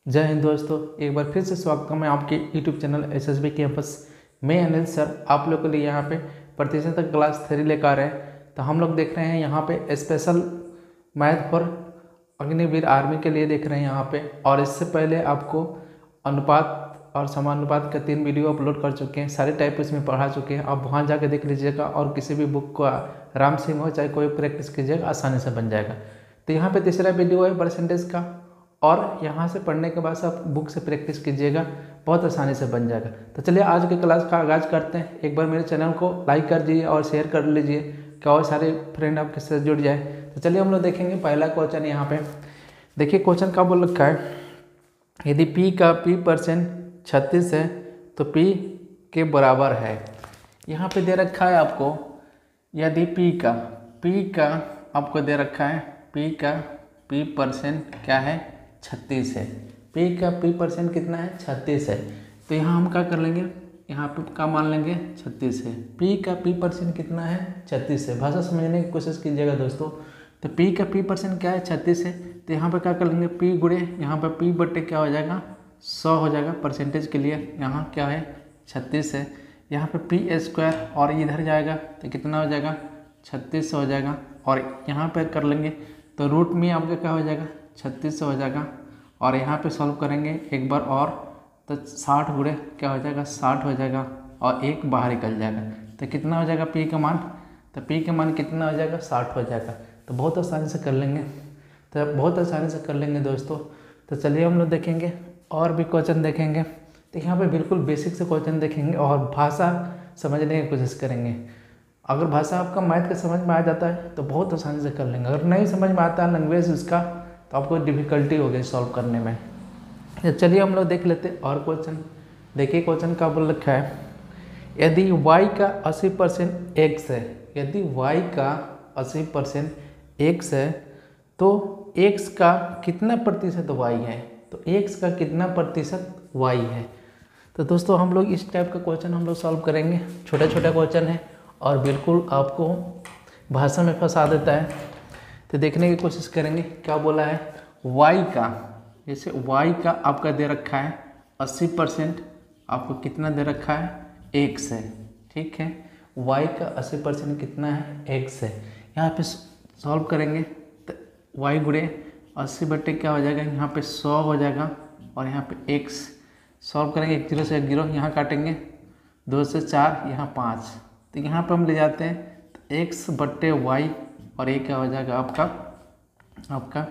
जय हिंद दोस्तों, एक बार फिर से स्वागत है मैं आपके YouTube चैनल SSB कैंपस में। अनिल सर आप लोग के लिए यहाँ पे प्रतिशत तक क्लास 3 लेकर आ रहे हैं। तो हम लोग देख रहे हैं यहाँ पे special math for Agniveer army के लिए देख रहे हैं यहाँ पे। और इससे पहले आपको अनुपात और समानुपात का 3 वीडियो अपलोड कर चुके हैं, सारे टाइप इसमें पढ़ा चुके हैं। आप वहाँ जाकर देख लीजिएगा और किसी भी बुक को आराम से हो चाहे कोई प्रैक्टिस कीजिएगा, आसानी से बन जाएगा। तो यहाँ पे तीसरा वीडियो है परसेंटेज का, और यहाँ से पढ़ने के बाद आप बुक से प्रैक्टिस कीजिएगा, बहुत आसानी से बन जाएगा। तो चलिए आज के क्लास का आगाज़ करते हैं। एक बार मेरे चैनल को लाइक कर दीजिए और शेयर कर लीजिए कि और सारे फ्रेंड आपके साथ जुड़ जाए। तो चलिए हम लोग देखेंगे पहला क्वेश्चन। यहाँ पे देखिए क्वेश्चन का बोल रखा है, यदि P का P% 36 है तो P के बराबर है। यहाँ पे दे रखा है आपको, यदि P का आपको दे रखा है, P का P% क्या है 36 है। P का P% कितना है 36 है। तो यहाँ हम क्या कर लेंगे, यहाँ पे का मान लेंगे 36 है। P का P% कितना है 36 है। भाषा समझने की कोशिश कीजिएगा दोस्तों। तो P का P% क्या है 36 है। तो यहाँ पे क्या कर लेंगे, P गुणे यहाँ पर P बटे क्या हो जाएगा 100 हो जाएगा। परसेंटेज के लिए यहाँ क्या है 36 है। यहाँ पे P² और इधर जाएगा तो कितना हो जाएगा 36 हो जाएगा। और यहाँ पे कर लेंगे तो रूट में आपका क्या हो जाएगा 36 हो जाएगा। और यहाँ पे सॉल्व करेंगे एक बार और तो 60 गुणे क्या हो जाएगा 60 हो जाएगा और एक बाहर निकल जाएगा। तो कितना हो जाएगा P का मान, तो P का मान कितना हो जाएगा 60 हो जाएगा। तो बहुत आसानी से कर लेंगे, तो बहुत आसानी से कर लेंगे दोस्तों। तो चलिए हम लोग देखेंगे और भी क्वेश्चन देखेंगे। तो यहाँ पे बिल्कुल बेसिक से क्वेश्चन देखेंगे और भाषा समझने की कोशिश करेंगे। अगर भाषा आपका मैथ का समझ में आ जाता है तो बहुत आसानी से कर लेंगे। अगर नहीं समझ में आता है लैंग्वेज उसका तो आपको डिफ़िकल्टी होगी सॉल्व करने में। तो चलिए हम लोग देख लेते हैं और क्वेश्चन। देखिए क्वेश्चन का बोल रखा है, यदि y का 80% x है, यदि y का 80% x है तो x का कितना प्रतिशत y है। तो x का कितना प्रतिशत y है। तो दोस्तों हम लोग इस टाइप का क्वेश्चन हम लोग सॉल्व करेंगे। छोटा छोटा क्वेश्चन है और बिल्कुल आपको भाषा में फंसा देता है। तो देखने की कोशिश करेंगे क्या बोला है। y का, जैसे y का आपका दे रखा है 80%, आपको कितना दे रखा है x है, ठीक है। y का 80% कितना है x है। यहाँ पे सॉल्व करेंगे तो y गुणे 80 बटे क्या हो जाएगा, यहाँ पे 100 हो जाएगा। और यहाँ पे x सॉल्व करेंगे, 1 0 से 1 0 यहाँ काटेंगे, 2 से 4 यहाँ 5। तो यहाँ पे हम ले जाते हैं तो x बट्टे y और ये क्या हो जाएगा आपका।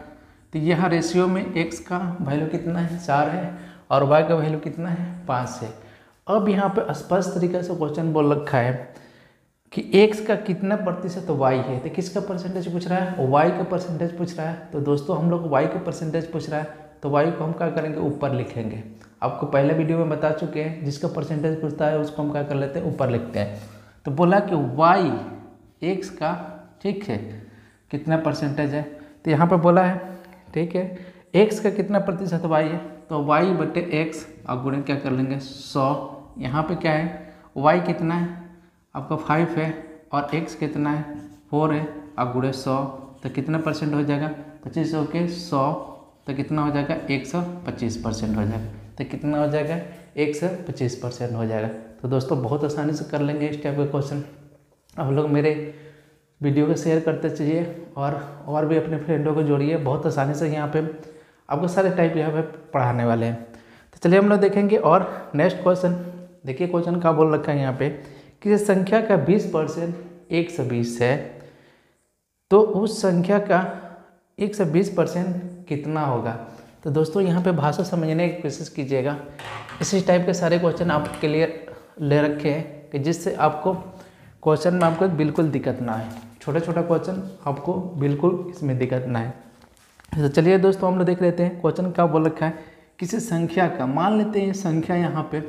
तो यहाँ रेशियो में x का वैल्यू कितना है 4 है और y का वैल्यू कितना है 5 है। अब यहाँ पे स्पष्ट तरीके से क्वेश्चन बोल रखा है कि x का कितना प्रतिशत y है। तो किसका परसेंटेज पूछ रहा है, y का परसेंटेज पूछ रहा है। तो दोस्तों हम लोग y का परसेंटेज पूछ रहा है तो y को हम क्या करेंगे ऊपर लिखेंगे। आपको पहले वीडियो में बता चुके हैं, जिसका परसेंटेज पूछता है उसको हम क्या कर लेते हैं ऊपर लिखते हैं। तो बोला कि y x का, ठीक है, कितना परसेंटेज है। तो यहाँ पर बोला है, ठीक है, x का कितना प्रतिशत y है। तो y बटे x और गुणे क्या कर लेंगे 100। यहाँ पे क्या है y कितना है आपका 5 है और x कितना है 4 है और गुणे 100। तो कितना परसेंट हो जाएगा 25 के 100। तो कितना हो जाएगा 125% हो जाएगा। तो कितना हो जाएगा 125% हो जाएगा। तो दोस्तों बहुत आसानी से कर लेंगे इस टाइप का क्वेश्चन। आप लोग मेरे वीडियो को शेयर करते चाहिए और भी अपने फ्रेंडों को जोड़िए। बहुत आसानी से यहाँ पे आपको सारे टाइप यहाँ पे पढ़ाने वाले हैं। तो चलिए हम लोग देखेंगे और नेक्स्ट क्वेश्चन। देखिए क्वेश्चन का बोल रखा है यहाँ पे, किसी संख्या का 20% 120 है तो उस संख्या का 120% कितना होगा। तो दोस्तों यहाँ पे भाषा समझने की कोशिश कीजिएगा। इसी टाइप के सारे क्वेश्चन आपके लिए ले रखे हैं कि जिससे आपको क्वेश्चन में आपको बिल्कुल दिक्कत ना आए। छोटा छोटा क्वेश्चन आपको बिल्कुल इसमें दिक्कत ना आए। तो चलिए दोस्तों हम लोग देख लेते हैं क्वेश्चन क्या बोल रखा है। किसी संख्या का, मान लेते हैं संख्या यहाँ पे,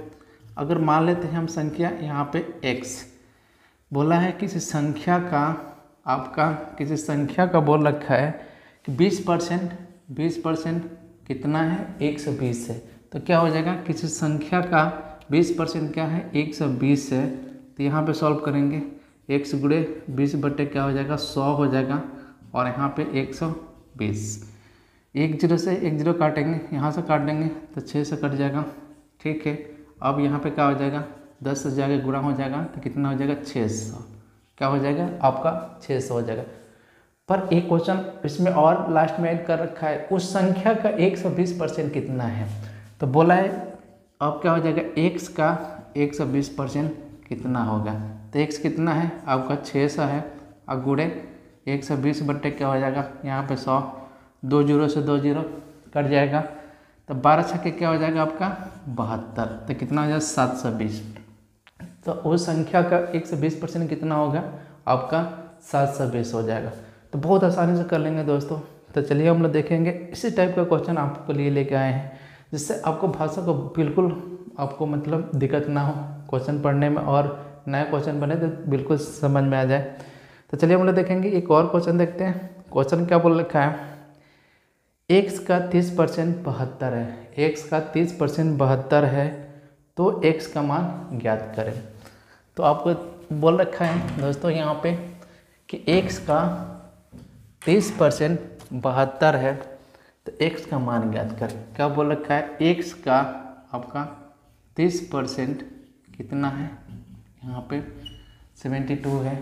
अगर मान लेते हैं हम संख्या यहाँ पे x बोला है, किसी संख्या का आपका, किसी संख्या का बोल रखा है कि 20% कितना है 120 है। तो क्या हो जाएगा, किसी संख्या का 20% क्या है 120 है। तो यहाँ पे सॉल्व करेंगे, x गुणे 20 बटे क्या हो जाएगा 100 हो जाएगा और यहाँ पे 120। एक जीरो से एक जीरो काटेंगे, यहाँ से काट देंगे तो 6 से कट जाएगा। ठीक है, अब यहाँ पे क्या हो जाएगा, 10 से जाके गुणा हो जाएगा तो कितना हो जाएगा 600, क्या हो जाएगा आपका 600 हो जाएगा। पर एक क्वेश्चन इसमें और लास्ट में ऐड कर रखा है, उस संख्या का 120% कितना है। तो बोला है अब क्या हो जाएगा, x का 120% कितना होगा। तो x कितना है आपका 600 है, अब गुणे 120 बट्टे क्या हो जाएगा यहाँ पे 100, 2 जीरो से 2 जीरो कट जाएगा, तो 12 छक्के क्या हो जाएगा आपका 72, तो कितना हो जाएगा 720। तो उस संख्या का 120% कितना होगा आपका 720 हो जाएगा। तो बहुत आसानी से कर लेंगे दोस्तों। तो चलिए हम लोग देखेंगे, इसी टाइप का क्वेश्चन आपके लिए लेके आए हैं जिससे आपको भाषा को बिल्कुल आपको मतलब दिक्कत ना हो क्वेश्चन पढ़ने में, और नया क्वेश्चन बने तो बिल्कुल समझ में आ जाए। तो चलिए हम लोग देखेंगे, एक और क्वेश्चन देखते हैं। क्वेश्चन क्या बोल रखा है, x का 30% 72 है, x का 30% 72 है, तो x का मान ज्ञात करें। तो आपको बोल रखा है दोस्तों यहाँ पे कि x का 30% 72 है, तो x का मान ज्ञात करें। क्या बोल रखा है, x का आपका 30% कितना है, यहाँ पे 72 है,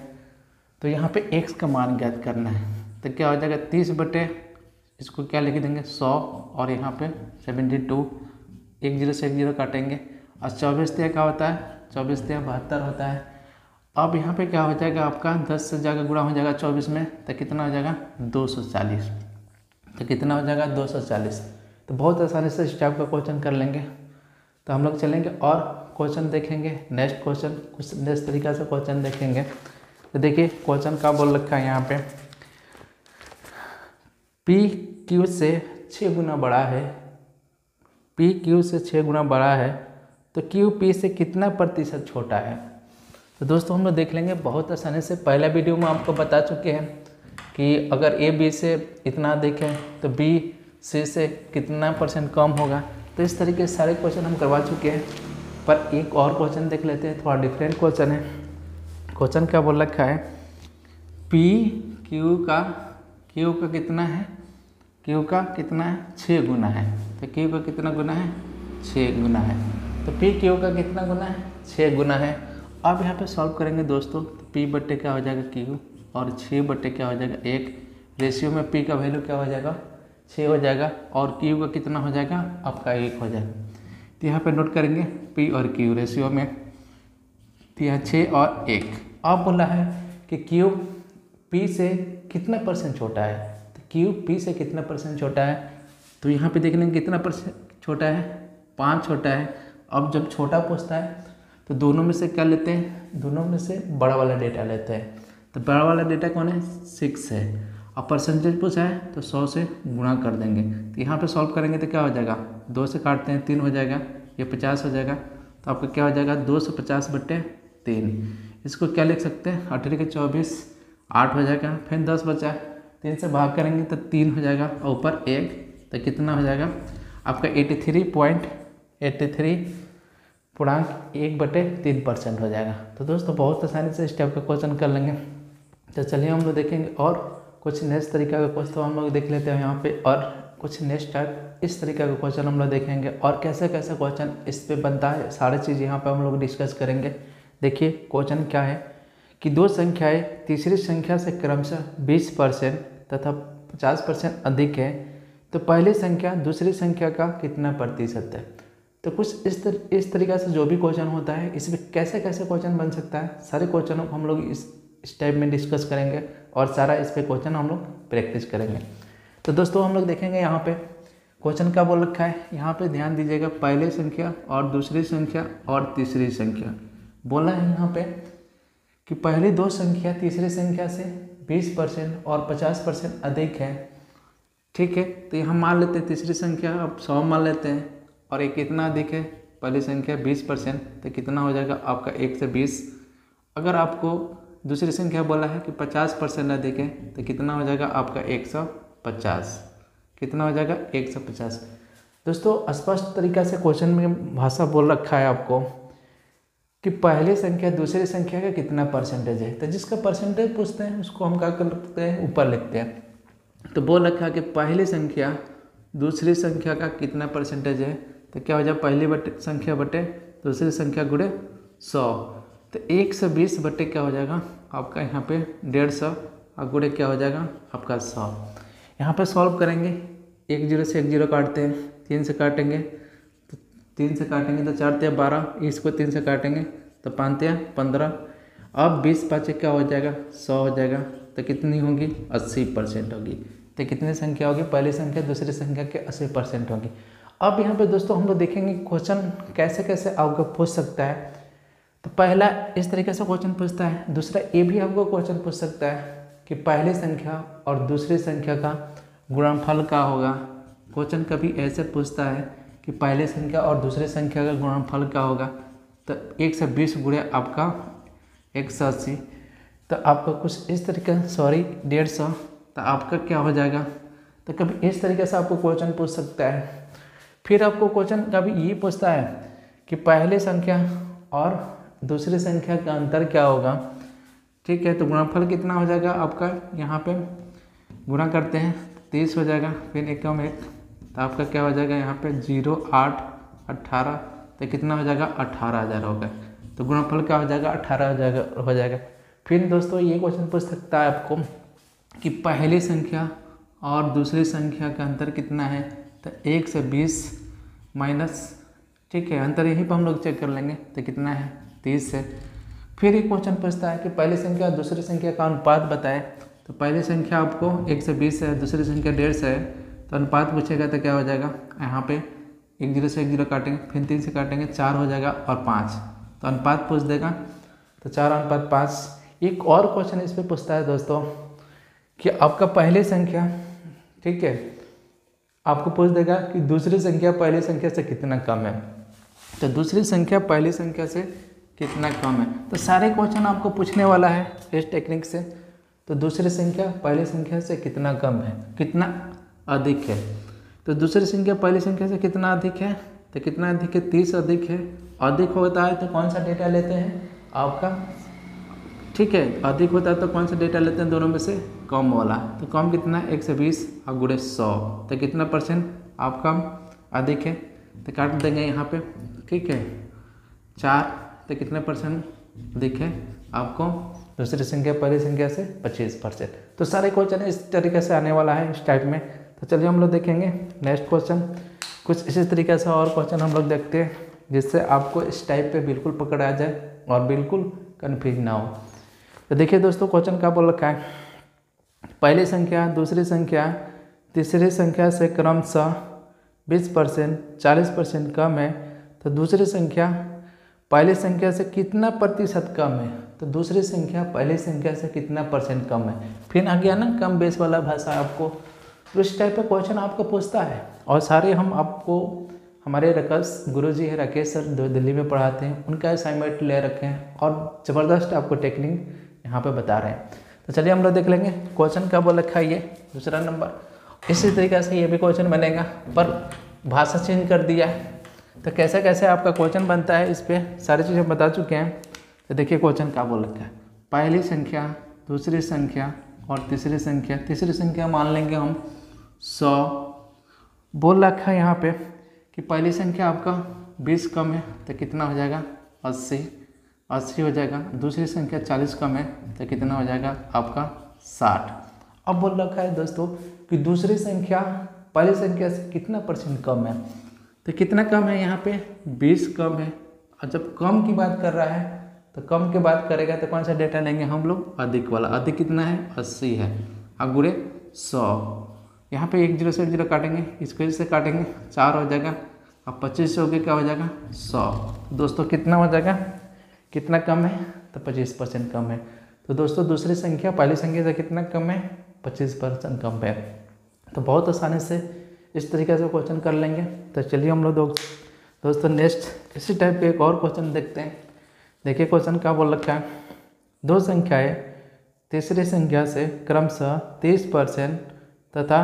तो यहाँ पे x का मान ज्ञात करना है। तो क्या हो जाएगा 30 बटे इसको क्या लिख देंगे 100, और यहाँ पे 72, एक जीरो से एक जीरो काटेंगे, और 24 क्या होता है, 24 72 होता है। अब यहाँ पे क्या हो जाएगा आपका 10 से जाकर गुणा हो जाएगा 24 में, तो कितना हो जाएगा 240, तो कितना हो जाएगा 240। तो बहुत आसानी से इस टाइप का क्वेश्चन कर लेंगे। तो हम लोग चलेंगे और क्वेश्चन देखेंगे, नेक्स्ट क्वेश्चन कुछ नेक्स्ट तरीका से क्वेश्चन देखेंगे। तो देखिए क्वेश्चन का बोल रखा है यहाँ पे, पी क्यू से 6 गुना बड़ा है, पी क्यू से 6 गुना बड़ा है, तो क्यू पी से कितना प्रतिशत छोटा है। तो दोस्तों हम लोग देख लेंगे बहुत आसानी से। पहला वीडियो में आपको बता चुके हैं कि अगर ए बी से इतना देखें तो बी सी से कितना % कम होगा। तो इस तरीके से सारे क्वेश्चन हम करवा चुके हैं, पर एक और क्वेश्चन देख लेते हैं, थोड़ा डिफरेंट क्वेश्चन है। क्वेश्चन क्या बोल रखा है, पी क्यू का कितना है, क्यू का कितना है 6 गुना है, तो क्यू का कितना गुना है 6 गुना है, तो पी क्यू का कितना गुना है 6 गुना है। अब यहाँ पे सॉल्व करेंगे दोस्तों, तो पी बट्टे क्या हो जाएगा क्यू, और 6 बट्टे क्या हो जाएगा 1, रेशियो में पी का वैल्यू क्या हो जाएगा 6 हो जाएगा, और क्यू का कितना हो जाएगा आपका 1 हो जाएगा। तो यहाँ पे नोट करेंगे पी और क्यू रेशियो में, तो यहाँ 6 और 1। अब बोला है कि क्यू पी से कितना % छोटा है, तो क्यू पी से कितना % छोटा है, तो यहाँ पे देख लेंगे कितना % छोटा है 5 छोटा है। अब जब छोटा पूछता है तो दोनों में से क्या लेते हैं, दोनों में से बड़ा वाला डेटा लेते हैं। तो बड़ा वाला डेटा कौन है 6 है, अब परसेंटेज पूछा है तो 100 से गुणा कर देंगे। तो यहाँ पे सॉल्व करेंगे तो क्या हो जाएगा, 2 से काटते हैं 3 हो जाएगा, ये 50 हो जाएगा, तो आपका क्या हो जाएगा 250 बट्टे 3। इसको क्या लिख सकते हैं 18 के 24 8 हो जाएगा, फिर 10 बचा, 3 से भाग करेंगे तो 3 हो जाएगा, और ऊपर 1, तो कितना हो जाएगा आपका 83.1/3% हो जाएगा। तो दोस्तों बहुत आसानी से इस टाइप का क्वेश्चन कर लेंगे। तो चलिए हम लोग देखेंगे और कुछ नेक्स्ट तरीका का क्वेश्चन हम लोग देख लेते हैं यहाँ पे, और कुछ नेक्स्ट टाइप इस तरीका का क्वेश्चन हम लोग देखेंगे, और कैसे कैसे क्वेश्चन इस पे बनता है सारी चीज़ यहाँ पे हम लोग डिस्कस करेंगे। देखिए क्वेश्चन क्या है कि दो संख्याएं तीसरी संख्या से क्रमशः 20% तथा 50% अधिक है, तो पहली संख्या दूसरी संख्या का कितना प्रतिशत है। तो कुछ इस तरीक़ा से जो भी क्वेश्चन होता है इसमें कैसे कैसे क्वेश्चन बन सकता है, सारे क्वेश्चन हम लोग इस टाइप में डिस्कस करेंगे, और सारा इस पे क्वेश्चन हम लोग प्रैक्टिस करेंगे। तो दोस्तों हम लोग देखेंगे यहाँ पे क्वेश्चन क्या बोल रखा है, यहाँ पे ध्यान दीजिएगा, पहली संख्या और दूसरी संख्या और तीसरी संख्या बोला है यहाँ पे कि पहली दो संख्या तीसरी संख्या से 20% और 50% अधिक है। ठीक है, तो यहाँ मान लेते हैं तीसरी संख्या अब 100 मान लेते हैं, और एक कितना अधिक है पहली संख्या 20%, तो कितना हो जाएगा आपका 1 से 20। अगर आपको दूसरी संख्या बोला है कि 50% अधिक है, तो कितना हो जाएगा आपका 150, कितना हो जाएगा 150। दोस्तों स्पष्ट तरीक़ा से क्वेश्चन में भाषा बोल रखा है आपको कि पहली संख्या दूसरी संख्या का कितना परसेंटेज है, तो जिसका परसेंटेज पूछते हैं उसको हम क्या करते हैं ऊपर लिखते हैं। तो बोल रखा है कि पहली संख्या दूसरी संख्या का कितना परसेंटेज है, तो क्या हो जाए पहली संख्या बटे दूसरी संख्या गुणे 100, तो 120 बटे क्या हो जाएगा आपका यहाँ पे 150 और गुणे क्या हो जाएगा आपका 100। यहाँ पे सॉल्व करेंगे, 1 0 से 1 0 काटते हैं, 3 से काटेंगे तो 3 से काटेंगे तो 4 तिया 12, इसको 3 से काटेंगे तो 5 तिया 15, अब 20 पाँचे क्या हो जाएगा 100 हो जाएगा, तो कितनी होगी 80% होगी। तो कितनी संख्या होगी, पहली संख्या दूसरी संख्या के 80% होगी। अब यहाँ पे दोस्तों हम लोग देखेंगे क्वेश्चन कैसे कैसे आपको पूछ सकता है। तो पहला इस तरीके से क्वेश्चन पूछता है, दूसरा ये भी आपको क्वेश्चन पूछ सकता है कि पहली संख्या और दूसरी संख्या का गुणनफल क्या होगा। क्वेश्चन कभी ऐसे पूछता है कि पहली संख्या और दूसरी संख्या का गुणनफल क्या होगा, तो 120 गुणे आपका 180, तो आपका कुछ इस तरीके 150, तो आपका क्या हो जाएगा। तो कभी इस तरीके से आपको क्वेश्चन पूछ सकता है। फिर आपको क्वेश्चन कभी ये पूछता है कि पहली संख्या और दूसरी संख्या का अंतर क्या होगा, ठीक है। तो गुणनफल कितना हो जाएगा आपका, यहाँ पे गुणा करते हैं 30 हो जाएगा, फिर 1 कम 1, तो आपका क्या हो जाएगा यहाँ पे 0 8 18, तो कितना हो जाएगा 18,000 होगा। तो गुणनफल क्या हो जाएगा 18,000 हो जाएगा। फिर दोस्तों ये क्वेश्चन पूछ सकता है आपको कि पहली संख्या और दूसरी संख्या का अंतर कितना है, तो 1 से 20 माइनस, ठीक है, अंतर यहीं पर हम लोग चेक कर लेंगे, तो कितना है 30 से। फिर एक क्वेश्चन पूछता है कि पहली संख्या और दूसरी संख्या का अनुपात बताए। तो पहली संख्या आपको 1 से 20 है, दूसरी संख्या 1.5 से है, तो अनुपात पूछेगा तो क्या हो जाएगा, यहाँ पे 1 0 से 1 0 काटेंगे, फिर 3 से काटेंगे 4 हो जाएगा और 5, तो अनुपात पूछ देगा, तो 4:5। एक और क्वेश्चन इस पर पूछता है दोस्तों कि आपका पहली संख्या, ठीक है, आपको पूछ देगा कि दूसरी संख्या पहली संख्या से कितना कम है, तो दूसरी संख्या पहली संख्या से कितना कम है। तो सारे क्वेश्चन आपको पूछने वाला है इस टेक्निक से। तो दूसरी संख्या पहली संख्या से कितना कम है, कितना अधिक है, तो दूसरी संख्या पहली संख्या से कितना अधिक है, तो कितना अधिक है 30 अधिक है। अधिक होता है तो कौन सा डेटा लेते हैं आपका, ठीक है, अधिक होता है तो कौन सा डेटा लेते हैं, दोनों में से कम वाला। तो कम कितना है 120 और गुणे 100, तो कितना परसेंट आपका अधिक है, तो काट देंगे यहाँ पे, ठीक है 4, तो कितने परसेंट अधिक है आपको दूसरी संख्या पहली संख्या से 25%। तो सारे क्वेश्चन इस तरीके से आने वाला है इस टाइप में। तो चलिए हम लोग देखेंगे नेक्स्ट क्वेश्चन, कुछ इसी तरीके से और क्वेश्चन हम लोग देखते हैं जिससे आपको इस टाइप पे बिल्कुल पकड़ आ जाए और बिल्कुल कन्फ्यूज ना हो। तो देखिए दोस्तों क्वेश्चन क्या बोल रखा है, पहली संख्या दूसरी संख्या तीसरी संख्या से क्रमशः 20% 40% कम है, तो दूसरी संख्या पहली संख्या से कितना प्रतिशत कम है, तो दूसरी संख्या पहली संख्या से कितना परसेंट कम है। फिर आ गया ना कम बेस वाला भाषा आपको, तो इस टाइप का क्वेश्चन आपको पूछता है। और सारे हम आपको हमारे रकस गुरुजी है राकेश सर जो दिल्ली में पढ़ाते हैं, उनका असाइनमेंट ले रखे हैं और ज़बरदस्त आपको टेक्निक यहाँ पे बता रहे हैं। तो चलिए हम लोग देख लेंगे क्वेश्चन क्या बोल रखा है। ये दूसरा नंबर इसी तरीके से ये भी क्वेश्चन बनेगा, पर भाषा चेंज कर दिया है। तो कैसे कैसे आपका क्वेश्चन बनता है इस पर सारी चीज़ें बता चुके हैं। तो देखिए क्वेश्चन क्या बोल रखा है, पहली संख्या दूसरी संख्या और तीसरी संख्या, तीसरी संख्या मान लेंगे हम 100, बोल रखा है यहाँ पे कि पहली संख्या आपका 20 कम है तो कितना हो जाएगा 80 हो जाएगा। दूसरी संख्या 40 कम है तो कितना हो जाएगा आपका 60। अब बोल रखा है दोस्तों कि दूसरी संख्या पहली संख्या से कितना परसेंट कम है, तो कितना कम है यहाँ पे 20 कम है। और जब कम की बात कर रहा है तो कम की बात करेगा तो कौन सा डेटा लेंगे हम लोग, अधिक वाला। अधिक कितना है 80 है और गुणे 100, यहाँ पे 1 0 से 1 0 काटेंगे, इसको इससे काटेंगे 4 हो जाएगा और 25 से हो गया क्या हो जाएगा 100। दोस्तों कितना हो जाएगा, कितना कम है तो 25% कम है। तो दोस्तों दूसरी संख्या पहली संख्या से कितना कम है 25% कम है। तो बहुत आसानी से इस तरीके से क्वेश्चन कर लेंगे। तो चलिए हम लोग दोस्तों नेक्स्ट इसी टाइप के एक और क्वेश्चन देखते हैं। देखिए क्वेश्चन क्या बोल रखा है, दो संख्याएं तीसरी संख्या से क्रमशः 30% तथा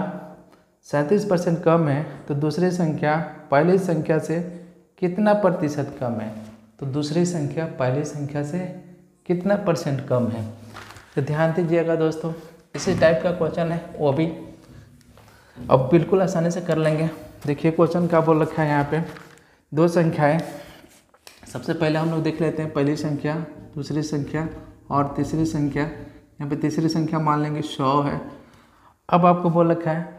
37% कम है, तो दूसरी संख्या पहली संख्या से कितना प्रतिशत कम है। तो दूसरी संख्या पहली संख्या से कितना परसेंट कम है। तो ध्यान दीजिएगा दोस्तों, इसी टाइप का क्वेश्चन है वो भी। अब बिल्कुल आसानी से कर लेंगे। देखिए क्वेश्चन क्या बोल रखा है यहाँ पे, दो संख्याएं। सबसे पहले हम लोग देख लेते हैं पहली संख्या, दूसरी संख्या और तीसरी संख्या। यहाँ पे तीसरी संख्या मान लेंगे 100 है। अब आपको बोल रखा है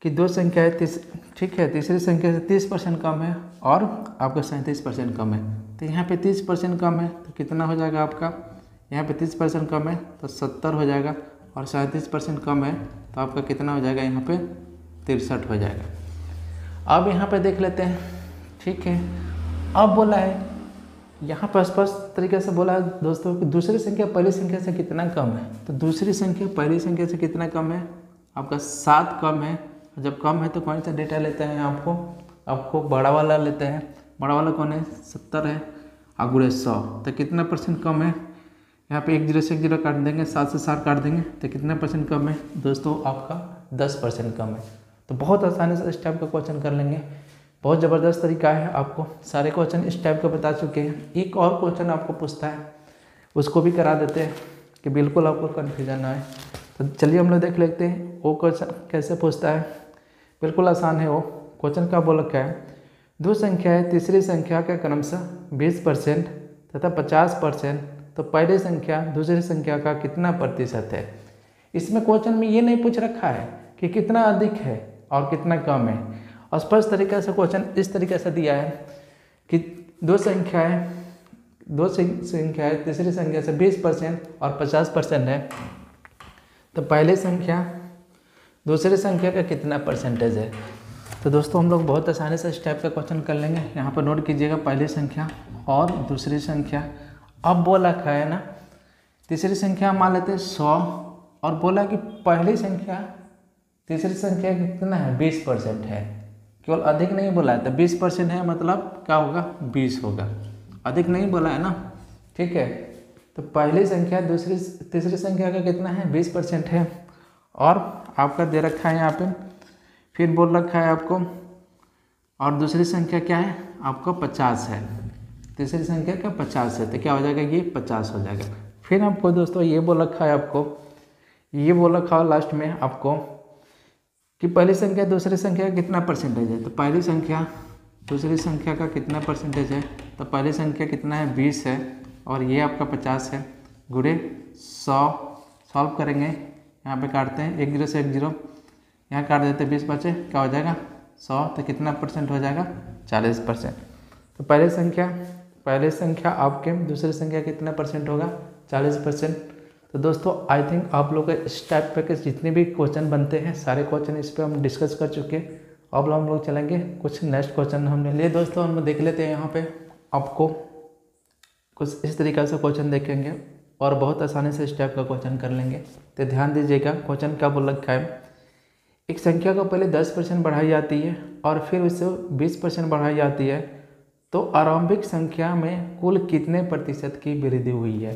कि दो संख्याएं ठीक है, तीसरी संख्या से 30% कम है और आपका 37% कम है। तो यहाँ पे 30% कम है तो कितना हो जाएगा आपका, यहाँ पे 30% कम है तो 70 हो जाएगा, और 37% कम है तो आपका कितना हो जाएगा, यहाँ पे 63 हो जाएगा। अब यहाँ पे देख लेते हैं, ठीक है। अब बोला है यहाँ पर स्पष्ट तरीके से बोला है दोस्तों कि दूसरी संख्या पहली संख्या से कितना कम है। तो दूसरी संख्या पहली संख्या से कितना कम है, आपका 7 कम है। जब कम है तो कौन सा डेटा लेते हैं, आपको बड़ा वाला लेते हैं। बड़ा वाला कौन है, 70 है, और गुणे 100 तो कितना परसेंट कम है। यहाँ पे 1 0 से 1 0 काट देंगे, 7 से 7 काट देंगे तो कितना परसेंट कम है दोस्तों, आपका 10% कम है। तो बहुत आसानी से इस टाइप का क्वेश्चन कर लेंगे। बहुत ज़बरदस्त तरीका है, आपको सारे क्वेश्चन इस टाइप का बता चुके हैं। एक और क्वेश्चन आपको पूछता है, उसको भी करा देते हैं कि बिल्कुल आपको कन्फ्यूजन ना आए। तो चलिए हम लोग देख लेते हैं वो क्वेश्चन कैसे पूछता है। बिल्कुल आसान है वो क्वेश्चन। का बोल रखा है, दो संख्याएं तीसरी संख्या का क्रमशः 20% तथा 50%, तो पहली संख्या दूसरी संख्या का कितना प्रतिशत है। इसमें क्वेश्चन में ये नहीं पूछ रखा है कि कितना अधिक है और कितना कम है। स्पष्ट तरीके से क्वेश्चन इस तरीके से दिया है कि दो संख्याएं तीसरी संख्या से 20% और 50% है, तो पहली संख्या दूसरी संख्या का कितना परसेंटेज है। तो दोस्तों हम लोग बहुत आसानी से इस टाइप का क्वेश्चन कर लेंगे। यहाँ पर नोट कीजिएगा पहली संख्या और दूसरी संख्या। अब बोला रखा है ना, तीसरी संख्या मान लेते हैं 100, और बोला कि पहली संख्या तीसरी संख्या कितना है, 20% है। केवल अधिक नहीं बोला है, तो 20% है मतलब क्या होगा, 20 होगा। अधिक नहीं बोला है ना, ठीक है। तो पहली संख्या तीसरी संख्या का कितना है, 20% है। और आपका दे रखा है यहाँ पे, फिर बोल रखा है आपको, और दूसरी संख्या क्या है, आपको 50 है। तीसरी संख्या का 50 है तो क्या हो जाएगा, ये 50 हो जाएगा। फिर आपको दोस्तों ये बोल रखा है, ये बोल रखा है लास्ट में आपको कि पहली संख्या दूसरी संख्या का कितना परसेंटेज है। तो पहली संख्या दूसरी संख्या का कितना परसेंटेज है, तो पहली संख्या कितना है, 20 है, और ये आपका 50 है, गुणे 100। सॉल्व करेंगे, यहाँ पे काटते हैं 1 0 से 1 0, यहाँ काट देते 20 बचे, क्या हो जाएगा 100, तो कितना परसेंट हो जाएगा, 40%। तो पहले संख्या आपके दूसरी संख्या कितना परसेंट होगा, 40%। तो दोस्तों आई थिंक आप लोग इस टाइप के जितने भी क्वेश्चन बनते हैं सारे क्वेश्चन इस पर हम डिस्कस कर चुके हैं। अब हम लोग चलेंगे कुछ नेक्स्ट क्वेश्चन हमने लिए दोस्तों, हम देख लेते हैं। यहाँ पे आपको कुछ इस तरीक़े से क्वेश्चन देखेंगे और बहुत आसानी से इस टाइप का क्वेश्चन कर लेंगे। तो ध्यान दीजिएगा क्वेश्चन क्या बोल रखा है, एक संख्या को पहले 10% बढ़ाई जाती है और फिर उससे 20% बढ़ाई जाती है, तो आरंभिक संख्या में कुल कितने प्रतिशत की वृद्धि हुई है।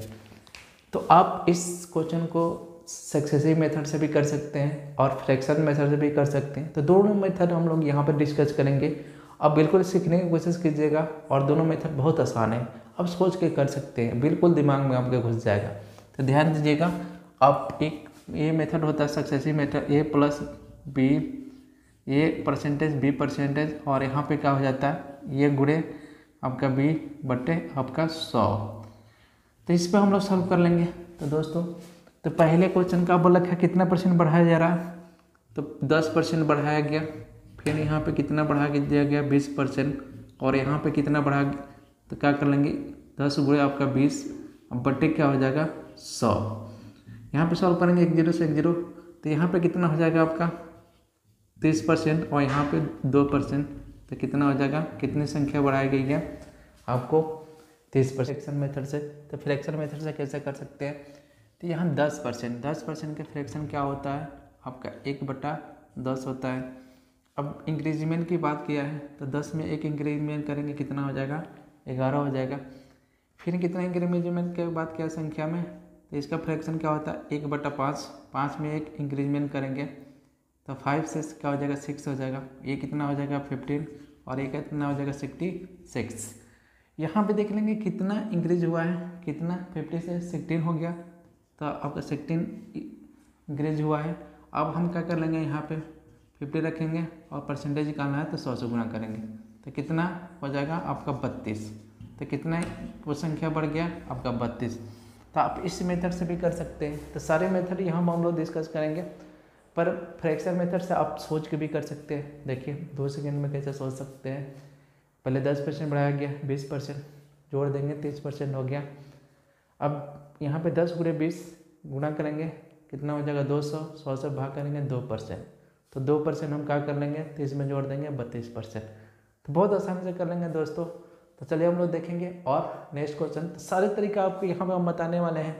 तो आप इस क्वेश्चन को सक्सेसिव मेथड से भी कर सकते हैं और फ्रैक्शन मेथड से भी कर सकते हैं। तो दोनों मेथड हम लोग यहाँ पर डिस्कस करेंगे। आप बिल्कुल सीखने की कोशिश कीजिएगा और दोनों मेथड बहुत आसान है, आप सोच के कर सकते हैं, बिल्कुल दिमाग में आपके घुस जाएगा। तो ध्यान दीजिएगा, आप एक ये मेथड होता है successive method, A + B, A percentage B percentage, और यहाँ पे क्या हो जाता है, ये गुणे आपका B बटे आपका 100। तो इस पर हम लोग सॉल्व कर लेंगे। तो दोस्तों तो पहले क्वेश्चन का बोला है कितना परसेंट बढ़ाया जा रहा है, तो 10% बढ़ाया गया। फिर यहाँ पे कितना बढ़ा के दिया गया, 20%, और यहाँ पे कितना बढ़ा, तो क्या कर लेंगे 10 गुणे आपका 20, अब बटे क्या हो जाएगा 100। यहाँ पे सॉल्व करेंगे 1 0 से 1 0, तो यहाँ पे कितना हो जाएगा आपका 30%, और यहाँ पे 2%, तो कितना हो जाएगा, कितनी संख्या बढ़ाई गई है आपको 30%। फ्रैक्शन मेथड से, तो फ्रैक्शन मेथड से कैसे कर सकते हैं, तो यहाँ 10% के फ्रैक्शन क्या होता है आपका 1/10 होता है। अब इंक्रीजमेंट की बात किया है तो 10 में 1 इंक्रीजमेंट करेंगे कितना हो जाएगा, 11 हो जाएगा। फिर कितना इंक्रीजमेंट की बात किया संख्या में, तो इसका फ्रैक्शन क्या होता है 1/5, 5 में 1 इंक्रीजमेंट करेंगे तो 5 से क्या हो जाएगा 6 हो जाएगा। ये कितना हो जाएगा 15, और ये कितना हो जाएगा 66। यहाँ पे देख लेंगे कितना इंक्रीज हुआ है, कितना 50 से 16 हो गया, तो आपका 16 इंक्रीज हुआ है। अब हम क्या कर लेंगे यहाँ पे 50 रखेंगे और परसेंटेज निकालना है तो 100 से गुणा करेंगे तो कितना हो जाएगा आपका 32। तो कितना वो संख्या बढ़ गया आपका 32। तो आप इस मेथड से भी कर सकते हैं। तो सारे मेथड यहाँ हम लोग डिस्कस करेंगे, पर फ्रैक्शन मेथड से आप सोच के भी कर सकते हैं। देखिए 2 सेकेंड में कैसे सोच सकते हैं। पहले 10% बढ़ाया गया, 20% जोड़ देंगे, 30% हो गया। अब यहाँ पे 10 × 20 गुणा करेंगे, कितना हो जाएगा 200। 100 से भाग करेंगे 2%, तो 2% हम क्या कर लेंगे 30 में जोड़ देंगे 32%। तो बहुत आसानी से कर लेंगे दोस्तों। तो चलिए हम लोग देखेंगे और नेक्स्ट क्वेश्चन। तो सारे तरीका आपको यहाँ पे हम बताने वाले हैं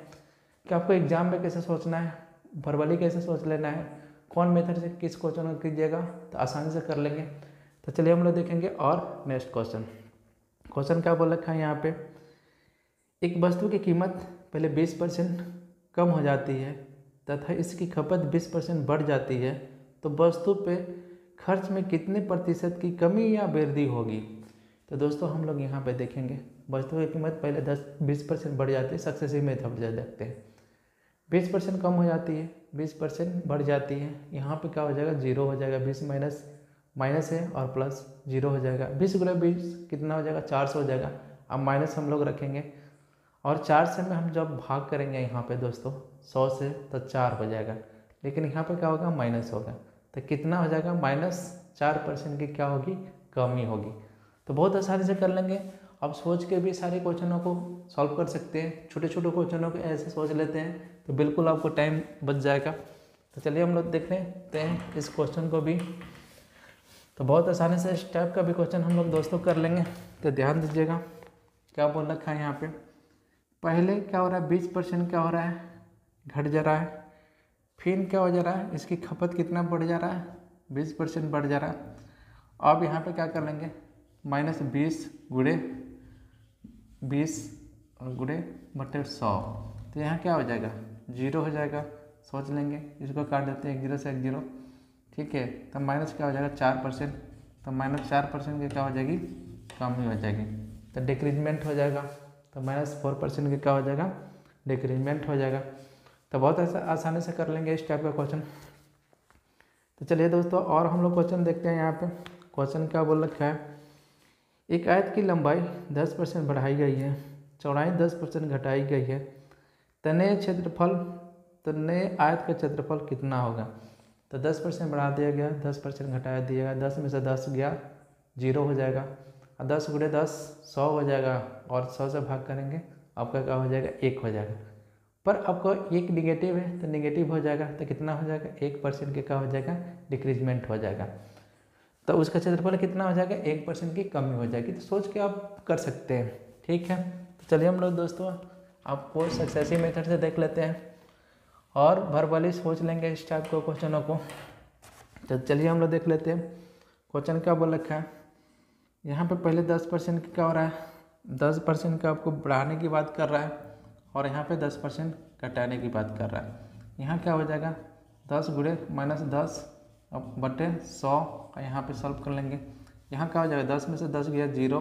कि आपको एग्जाम में कैसे सोचना है, वर्बली कैसे सोच लेना है, कौन मेथड से किस क्वेश्चन को कीजिएगा तो आसानी से कर लेंगे। तो चलिए हम लोग देखेंगे और नेक्स्ट क्वेश्चन। क्वेश्चन क्या बोल रखा है यहाँ पे, एक वस्तु की कीमत पहले 20% कम हो जाती है तथा इसकी खपत 20% बढ़ जाती है, तो वस्तु पे खर्च में कितने प्रतिशत की कमी या वृद्धि होगी। तो दोस्तों हम लोग यहाँ पे देखेंगे वस्तु की कीमत पहले 20% बढ़ जाती है, सक्सेसिव मेथड से देखते हैं। 20% कम हो जाती है, 20% बढ़ जाती है, यहाँ पे क्या हो जाएगा 0 हो जाएगा, 20 माइनस है और प्लस 0 हो जाएगा। 20 × 20 कितना हो जाएगा 400 हो जाएगा। अब माइनस हम लोग रखेंगे और 4 से में हम जब भाग करेंगे यहाँ पे दोस्तों 100 से तो 4 हो जाएगा, लेकिन यहाँ पे क्या होगा माइनस होगा, तो कितना हो जाएगा -4% की क्या होगी कमी होगी। तो बहुत आसानी से कर लेंगे। अब सोच के भी सारे क्वेश्चनों को सॉल्व कर सकते हैं। छोटे छोटे क्वेश्चनों को ऐसे सोच लेते हैं तो बिल्कुल आपको टाइम बच जाएगा। तो चलिए हम लोग देख लेते हैं इस क्वेश्चन को भी। तो बहुत आसानी से इस टाइप का भी क्वेश्चन हम लोग दोस्तों कर लेंगे। तो ध्यान दीजिएगा क्या बोल रखा है यहाँ पे। पहले क्या हो रहा है 20% क्या हो रहा है घट जा रहा है, फिर क्या हो जा रहा है इसकी खपत कितना बढ़ जा रहा है 20% बढ़ जा रहा है। अब यहाँ पे क्या कर लेंगे -20 × 20 और × 100, तो यहाँ क्या हो जाएगा 0 हो जाएगा। सोच लेंगे, इसको काट देते हैं 1 0 से 1 0, ठीक है। तो माइनस क्या हो जाएगा 4%, तो -4% की क्या हो जाएगी कमी हो जाएगी, तो डिक्रीजमेंट हो जाएगा। तो -4% की क्या हो जाएगा डिक्रीजमेंट हो जाएगा। तो बहुत आसानी से कर लेंगे इस टाइप का क्वेश्चन। तो चलिए दोस्तों और हम लोग क्वेश्चन देखते हैं। यहाँ पे क्वेश्चन क्या बोल रखा है, एक आयत की लंबाई 10% बढ़ाई गई है, चौड़ाई 10% घटाई गई है, तो नए आयत का क्षेत्रफल कितना होगा। तो 10% बढ़ा दिया गया, 10% घटाया दिया गया, 10 में से 10 गया 0 हो जाएगा, और 10 × 10 100 हो जाएगा, और 100 से भाग करेंगे आपका क्या हो जाएगा 1 हो जाएगा। पर आपको एक निगेटिव है तो निगेटिव हो जाएगा, तो कितना हो जाएगा 1% के क्या हो जाएगा डिक्रीजमेंट हो जाएगा। तो उसका क्षेत्रफल कितना हो जाएगा 1% की कमी हो जाएगी। तो सोच के आप कर सकते हैं, ठीक है। तो चलिए हम लोग दोस्तों आपको सक्सेसिव मेथड से देख लेते हैं और वर्बली सोच लेंगे इस टाइप को क्वेश्चनों को। तो चलिए हम लोग देख लेते हैं क्वेश्चन क्या बोल रखा है। यहाँ पे पहले 10% की क्या हो रहा है 10% का आपको बढ़ाने की बात कर रहा है, और यहाँ पे 10% घटाने की बात कर रहा है। यहाँ क्या हो जाएगा 10 × -10 अब बटे 100 का यहाँ पे सॉल्व कर लेंगे। यहाँ क्या हो जाएगा 10 में से 10 गया 0,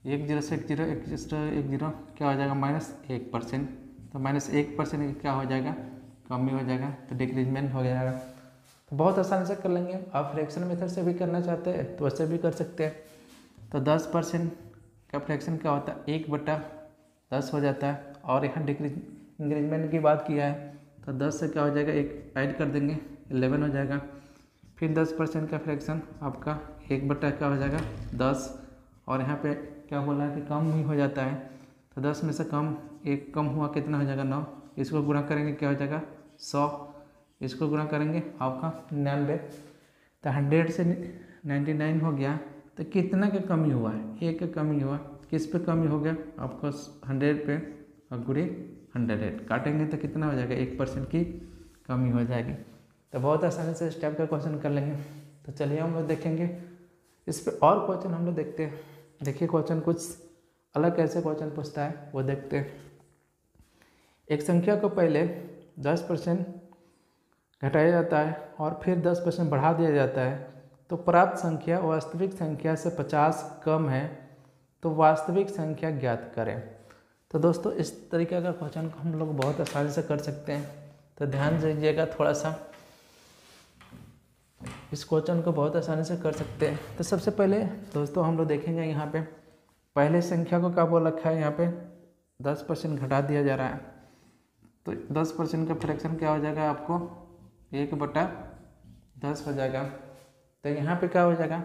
1 0 से 1 0, 1 0 क्या हो जाएगा -1%, तो -1% की क्या हो जाएगा कमी हो जाएगा, तो डिक्रीजमेंट हो जाएगा। तो बहुत आसानी से कर लेंगे। आप फ्रैक्शन मेथड से भी करना चाहते हैं तो वैसे भी कर सकते हैं। तो 10% का फ्रैक्शन क्या होता है 1/10 हो जाता है, और यहाँ डिक्रीजमेंट की बात किया है तो 10 से क्या हो जाएगा 1 ऐड कर देंगे 11 हो जाएगा। फिर 10% का फ्रैक्शन आपका 1/10 क्या हो जाएगा 10, और यहाँ पे क्या बोला है कि कम ही हो जाता है, तो 10 में से कम 1 कम हुआ कितना हो जाएगा 9, इसको गुणा करेंगे क्या हो जाएगा 100, इसको गुणा करेंगे आपका 99, तो 100 से 99 हो गया। तो कितना का कमी हुआ है 1 का कमी हुआ, किस पे कमी हो गया आपको 100 पे, और गुणे 100 काटेंगे तो कितना हो जाएगा 1% की कमी हो जाएगी। तो बहुत आसानी से इस टाइप का क्वेश्चन कर लेंगे। तो चलिए हम लोग देखेंगे इस पे और क्वेश्चन हम लोग देखते हैं। देखिए क्वेश्चन कुछ अलग कैसे क्वेश्चन पूछता है वो देखते हैं। एक संख्या को पहले 10% घटाया जाता है और फिर 10% बढ़ा दिया जाता है, तो प्राप्त संख्या वास्तविक संख्या से 50 कम है, तो वास्तविक संख्या ज्ञात करें। तो दोस्तों इस तरीके का क्वेश्चन को हम लोग बहुत आसानी से कर सकते हैं। तो ध्यान दीजिएगा थोड़ा सा। इस क्वेश्चन को बहुत आसानी से कर सकते हैं। तो सबसे पहले दोस्तों हम लोग देखेंगे यहाँ पे पहले संख्या को क्या बोल रखा है, यहाँ पे 10% घटा दिया जा रहा है। तो 10% का फ्रैक्शन क्या हो जाएगा, आपको 1/10 हो जाएगा। तो यहाँ पे क्या हो जाएगा,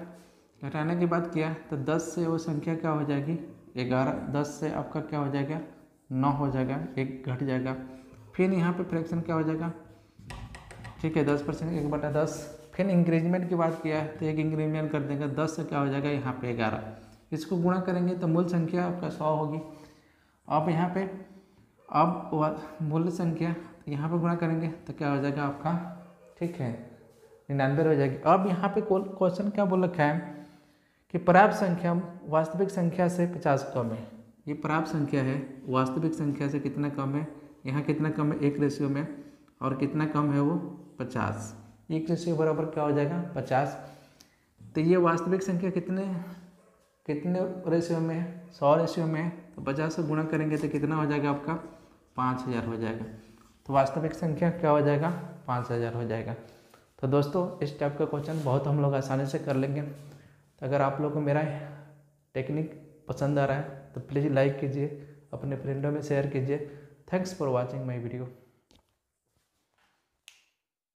घटाने की बात किया तो 10 से वो संख्या क्या हो जाएगी 11, 10 से आपका क्या हो जाएगा 9 हो जाएगा, 1 घट जाएगा। फिर यहाँ पे फ्रैक्शन क्या हो जाएगा, ठीक है 10%, 1/10। फिर इंक्रीजमेंट की बात किया है तो एक इंक्रीजमेंट कर देंगे, 10 से क्या हो जाएगा यहाँ पे 11। इसको गुणा करेंगे तो मूल संख्या आपका 100 होगी। अब यहाँ पे अब मूल संख्या यहाँ पे गुणा करेंगे तो क्या हो जाएगा आपका, ठीक है 99 हो जाएगी। अब यहाँ पे क्वेश्चन क्या बोल रखा है कि प्राप्त संख्या वास्तविक संख्या से 50 कम है। ये प्राप्त संख्या है वास्तविक संख्या से कितना कम है, यहाँ कितना कम है 1 रेशियो में, और कितना कम है वो 50। 1 रेशियो बराबर क्या हो जाएगा 50। तो ये वास्तविक संख्या कितने रेशियो में है, 100 रेशियो में है। तो 50 से गुणा करेंगे तो कितना हो जाएगा आपका 5000 हो जाएगा। तो वास्तविक संख्या क्या हो जाएगा 5000 हो जाएगा। तो दोस्तों इस टाइप का क्वेश्चन बहुत हम लोग आसानी से कर लेंगे। तो अगर आप लोगों को मेरा टेक्निक पसंद आ रहा है तो प्लीज़ लाइक कीजिए, अपने फ्रेंडों में शेयर कीजिए। Thanks for watching my video.